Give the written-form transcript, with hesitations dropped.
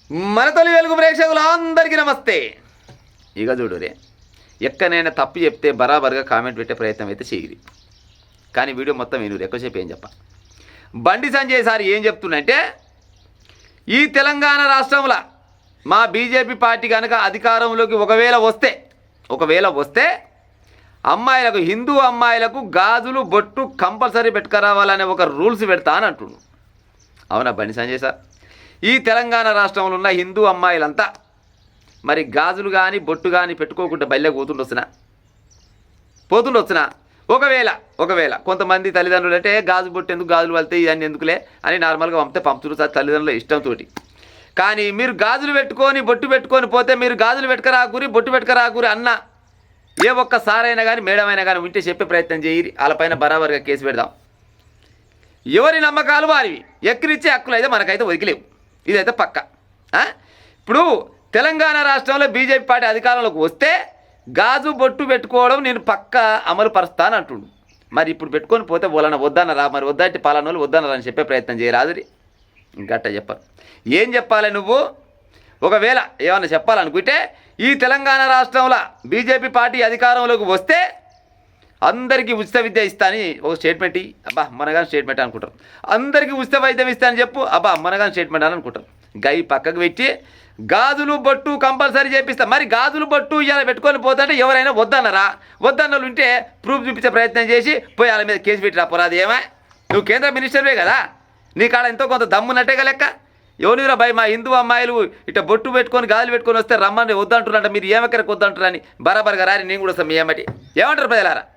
మన తొలి వెలుగు ప్రేక్షకులు అందరికీ నమస్తే. ఇక చూడురే, ఎక్కడైనా తప్పు చెప్తే బరాబర్గా కామెంట్ పెట్టే ప్రయత్నం అయితే చేయరు, కానీ వీడియో మొత్తం వినురు. ఎక్కువసేపు ఏం చెప్ప బండి సంజయ్ సార్ ఏం చెప్తుందంటే, ఈ తెలంగాణ రాష్ట్రంలో మా బీజేపీ పార్టీ కనుక అధికారంలోకి ఒకవేళ వస్తే అమ్మాయిలకు, హిందూ అమ్మాయిలకు గాజులు బొట్టు కంపల్సరీ పెట్టుకురావాలనే ఒక రూల్స్ పెడతా అని అంటున్నాడు. అవునా బండి సంజయ్ సార్? ఈ తెలంగాణ రాష్ట్రంలో ఉన్న హిందూ అమ్మాయిలంతా మరి గాజులు కానీ బొట్టు కానీ పెట్టుకోకుండా బయలుకి పోతుండొచ్చునా ఒకవేళ కొంతమంది తల్లిదండ్రులు అంటే గాజు బొట్టు ఎందుకు, గాజులు వెళ్తే ఇవన్నీ ఎందుకులే అని నార్మల్గా పంపుతున్నారు సార్ తల్లిదండ్రుల ఇష్టంతో. కానీ మీరు గాజులు పెట్టుకొని బొట్టు పెట్టుకొని పోతే, మీరు గాజులు పెట్టుకరాకూరి బొట్టు పెట్టుకరాకూరి అన్న ఏ ఒక్కసారైనా కానీ మేడమైనా కానీ ఉంటే చెప్పే ప్రయత్నం చేయరి. వాళ్ళపైన బరాబర్గా కేసు పెడదాం. ఎవరి నమ్మకాలు వారివి, ఎక్కిరిచ్చే హక్కులు అయితే మనకైతే వదిలేవు, ఇదైతే పక్క. ఇప్పుడు తెలంగాణ రాష్ట్రంలో బీజేపీ పార్టీ అధికారంలోకి వస్తే గాజు బొట్టు పెట్టుకోవడం నేను పక్క అమలు పరుస్తాను అంటుండు. మరి ఇప్పుడు పెట్టుకొని పోతే వద్దన్నరా, మరి వద్దంటే పాలనోళ్ళు వద్దన్నరా అని చెప్పే ప్రయత్నం చేయరాదురి. గట్ట చెప్పాలి. ఏం చెప్పాలి నువ్వు? ఒకవేళ ఏమన్నా చెప్పాలనుకుంటే, ఈ తెలంగాణ రాష్ట్రంలో బీజేపీ పార్టీ అధికారంలోకి వస్తే అందరికీ ఉచిత విద్య ఇస్తా అని ఒక స్టేట్మెంట్ అబ్బా మనగాని స్టేట్మెంట్ అనుకుంటారు. అందరికీ ఉచిత వైద్యం ఇస్తా అని చెప్పు, అబ్బా మనగాని స్టేట్మెంట్ అని అనుకుంటారు. గై పక్కకు పెట్టి గాజులు బొట్టు కంపల్సరీ చేపిస్తా. మరి గాజులు బొట్టు ఇలా పెట్టుకొని పోతుంటే ఎవరైనా వద్దన్నలు ఉంటే ప్రూఫ్ చూపించే ప్రయత్నం చేసి పోయి వాళ్ళ మీద కేసు పెట్టి రాపోరాదు. ఏమా నువ్వు కేంద్ర మినిస్టర్వే కదా, నీ కాడ ఎంతో కొంత దమ్మున్నట్టేగా లెక్క. ఎవరిరా భయ్, మా హిందూ అమ్మాయిలు ఇట్లా బొట్టు పెట్టుకొని గాజులు పెట్టుకొని వస్తే రమ్మని వద్దంటున్నారంట, మీరు ఏమక్కడికి వద్దంటారని బరాబర్గా రాని నేను కూడా వస్తాను. మీ ఏమంటారు ప్రజలారా?